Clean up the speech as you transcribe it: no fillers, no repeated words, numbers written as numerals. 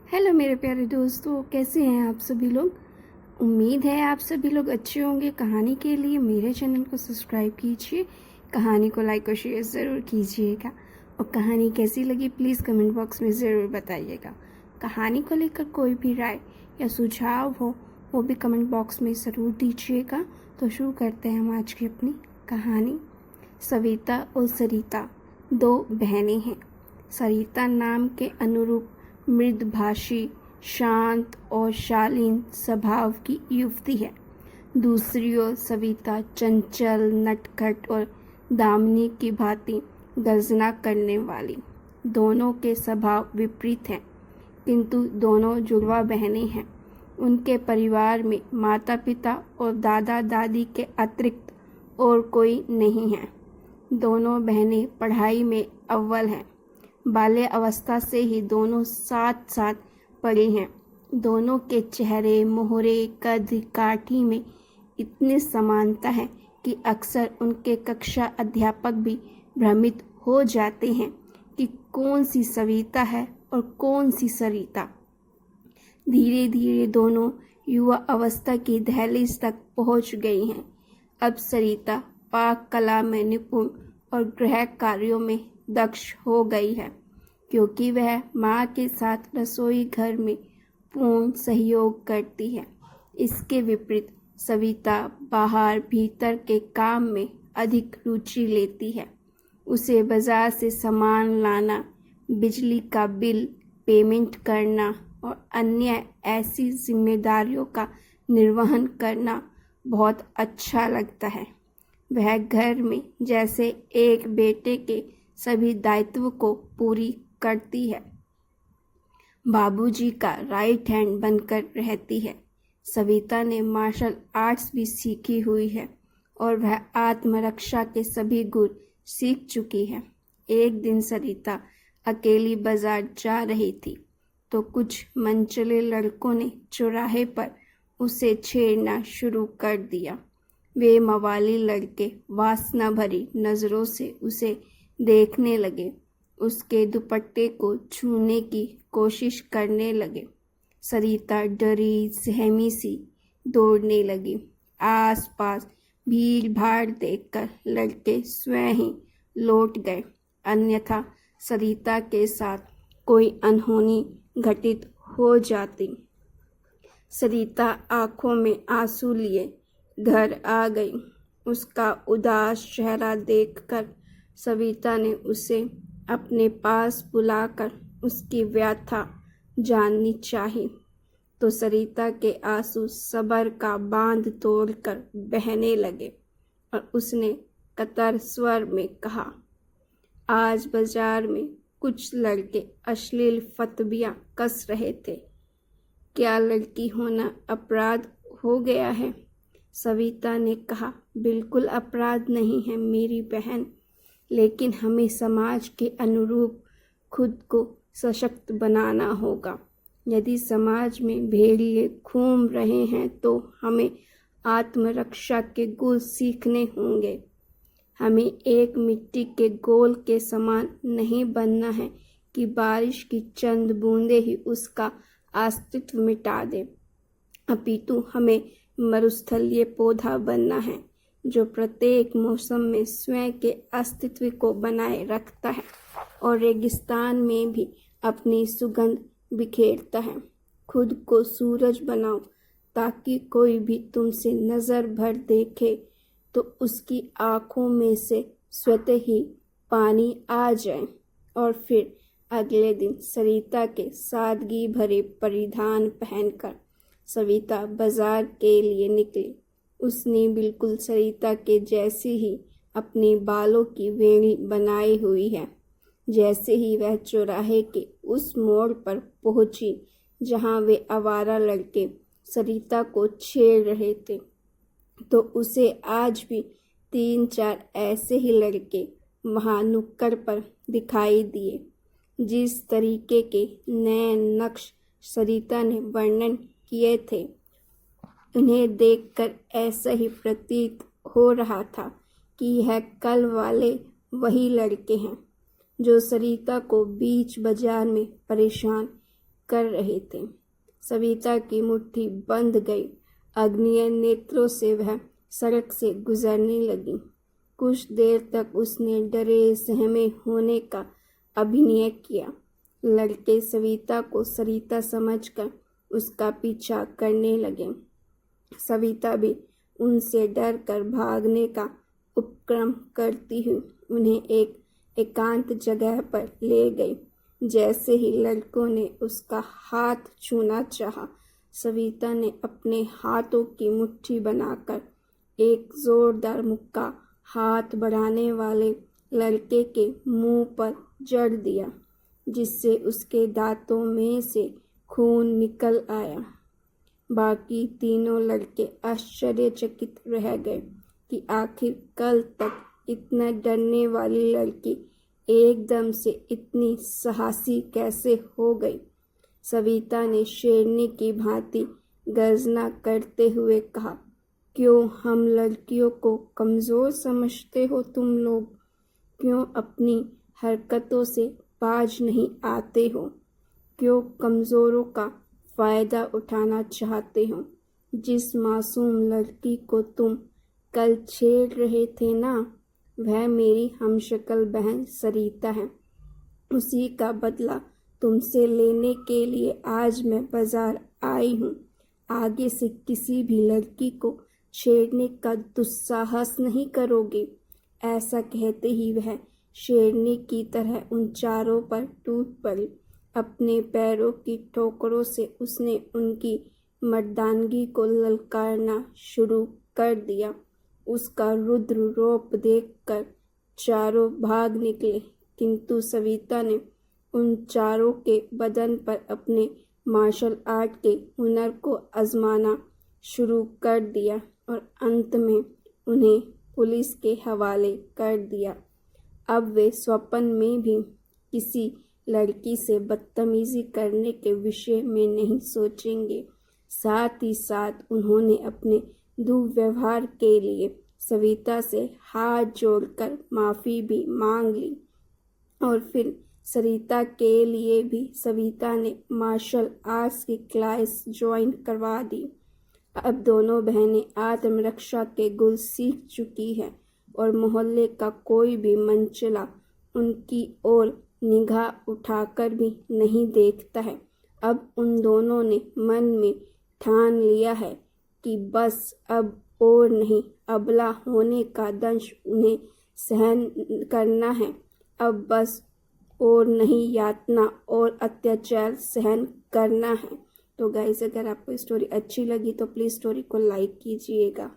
Hello मेरे प्यारे दोस्तों, कैसे हैं आप सभी लोग। उम्मीद है आप सभी लोग अच्छे होंगे। कहानी के लिए मेरे चैनल को सब्सक्राइब कीजिए, कहानी को लाइक और शेयर ज़रूर कीजिएगा और कहानी कैसी लगी प्लीज़ कमेंट बॉक्स में ज़रूर बताइएगा। कहानी को लेकर कोई भी राय या सुझाव हो वो भी कमेंट बॉक्स में ज़रूर दीजिएगा। तो शुरू करते हैं हम आज की अपनी कहानी। सविता और सरिता दो बहनें हैं। सरिता नाम के अनुरूप मृदभाषी, शांत और शालीन स्वभाव की युवती है। दूसरी ओर सविता चंचल, नटखट और दामिनी की भांति गर्जना करने वाली। दोनों के स्वभाव विपरीत हैं, किंतु दोनों जुड़वा बहनें हैं। उनके परिवार में माता पिता और दादा दादी के अतिरिक्त और कोई नहीं है। दोनों बहनें पढ़ाई में अव्वल हैं। बाल्य अवस्था से ही दोनों साथ साथ पढ़ी हैं। दोनों के चेहरे, मोहरे, कद काठी में इतनी समानता है कि अक्सर उनके कक्षा अध्यापक भी भ्रमित हो जाते हैं कि कौन सी सविता है और कौन सी सरिता। धीरे धीरे दोनों युवा अवस्था की दहलीज तक पहुंच गई हैं। अब सरिता पाक कला में निपुण और गृह कार्यों में दक्ष हो गई है, क्योंकि वह माँ के साथ रसोई घर में पूर्ण सहयोग करती है। इसके विपरीत सविता बाहर भीतर के काम में अधिक रुचि लेती है। उसे बाजार से सामान लाना, बिजली का बिल पेमेंट करना और अन्य ऐसी जिम्मेदारियों का निर्वहन करना बहुत अच्छा लगता है। वह घर में जैसे एक बेटे के सभी दायित्व को पूरी करती है। बाबूजी का राइट हैंड बनकर रहती है। सविता ने मार्शल आर्ट्स भी सीखी हुई है और वह आत्मरक्षा के सभी गुण सीख चुकी है। एक दिन सरिता अकेली बाजार जा रही थी तो कुछ मनचले लड़कों ने चौराहे पर उसे छेड़ना शुरू कर दिया। वे मवाली लड़के वासना भरी नजरों से उसे देखने लगे। उसके दुपट्टे को छूने की कोशिश करने लगे। सरिता डरी सहमी सी दौड़ने लगी। आसपास भीड़ भाड़ देखकर लड़के स्वयं ही लौट गए, अन्यथा सरिता के साथ कोई अनहोनी घटित हो जाती। सरिता आंखों में आंसू लिए घर आ गई। उसका उदास चेहरा देखकर सविता ने उसे अपने पास बुलाकर उसकी व्यथा जाननी चाहिए, तो सरिता के आंसू सब्र का बांध तोड़कर बहने लगे और उसने कतर स्वर में कहा, आज बाजार में कुछ लड़के अश्लील फतवियां कस रहे थे। क्या लड़की होना अपराध हो गया है? सविता ने कहा, बिल्कुल अपराध नहीं है मेरी बहन, लेकिन हमें समाज के अनुरूप खुद को सशक्त बनाना होगा। यदि समाज में भेड़िए घूम रहे हैं तो हमें आत्मरक्षा के गुण सीखने होंगे। हमें एक मिट्टी के गोल के समान नहीं बनना है कि बारिश की चंद बूंदें ही उसका अस्तित्व मिटा दे, अपितु हमें मरुस्थलीय पौधा बनना है जो प्रत्येक मौसम में स्वयं के अस्तित्व को बनाए रखता है और रेगिस्तान में भी अपनी सुगंध बिखेरता है। खुद को सूरज बनाओ ताकि कोई भी तुमसे नज़र भर देखे तो उसकी आँखों में से स्वतः ही पानी आ जाए। और फिर अगले दिन सरिता के सादगी भरे परिधान पहनकर सविता बाजार के लिए निकली। उसने बिल्कुल सरिता के जैसे ही अपने बालों की वेणी बनाई हुई है। जैसे ही वह चौराहे के उस मोड़ पर पहुंची जहां वे आवारा लड़के सरिता को छेड़ रहे थे, तो उसे आज भी 3-4 ऐसे ही लड़के वहां नुक्कड़ पर दिखाई दिए। जिस तरीके के नए नक्श सरिता ने वर्णन किए थे, उन्हें देखकर ऐसा ही प्रतीत हो रहा था कि यह कल वाले वही लड़के हैं जो सरिता को बीच बाजार में परेशान कर रहे थे। सविता की मुट्ठी बंध गई। अग्निय नेत्रों से वह सड़क से गुजरने लगी। कुछ देर तक उसने डरे सहमे होने का अभिनय किया। लड़के सविता को सरिता समझकर उसका पीछा करने लगे। सविता भी उनसे डर कर भागने का उपक्रम करती हुई उन्हें एक एकांत जगह पर ले गई। जैसे ही लड़कों ने उसका हाथ छूना चाहा, सविता ने अपने हाथों की मुट्ठी बनाकर एक जोरदार मुक्का हाथ बढ़ाने वाले लड़के के मुंह पर जड़ दिया, जिससे उसके दांतों में से खून निकल आया। बाकी तीनों लड़के आश्चर्यचकित रह गए कि आखिर कल तक इतना डरने वाली लड़की एकदम से इतनी साहसी कैसे हो गई। सविता ने शेरनी की भांति गर्जना करते हुए कहा, क्यों हम लड़कियों को कमज़ोर समझते हो तुम लोग? क्यों अपनी हरकतों से बाज नहीं आते हो? क्यों कमज़ोरों का फ़ायदा उठाना चाहते हो? जिस मासूम लड़की को तुम कल छेड़ रहे थे ना, वह मेरी हमशक्ल बहन सरिता है। उसी का बदला तुमसे लेने के लिए आज मैं बाजार आई हूँ। आगे से किसी भी लड़की को छेड़ने का दुस्साहस नहीं करोगे। ऐसा कहते ही वह शेरनी की तरह उन चारों पर टूट पड़ी। अपने पैरों की ठोकरों से उसने उनकी मर्दानगी को ललकारना शुरू कर दिया। उसका रुद्र रूप देखकर चारों भाग निकले, किंतु सविता ने उन चारों के बदन पर अपने मार्शल आर्ट के हुनर को आजमाना शुरू कर दिया और अंत में उन्हें पुलिस के हवाले कर दिया। अब वे स्वप्न में भी किसी लड़की से बदतमीजी करने के विषय में नहीं सोचेंगे। साथ ही साथ उन्होंने अपने दुर्व्यवहार के लिए सविता से हाथ जोड़कर माफ़ी भी मांग ली और फिर सरिता के लिए भी सविता ने मार्शल आर्ट्स की क्लास ज्वाइन करवा दी। अब दोनों बहनें आत्मरक्षा के गुर सीख चुकी हैं और मोहल्ले का कोई भी मंचला उनकी ओर निगाह उठाकर भी नहीं देखता है। अब उन दोनों ने मन में ठान लिया है कि बस अब और नहीं, अबला होने का दंश उन्हें सहन करना है। अब बस और नहीं, यातना और अत्याचार सहन करना है। तो गाइस, अगर आपको स्टोरी अच्छी लगी तो प्लीज़ स्टोरी को लाइक कीजिएगा।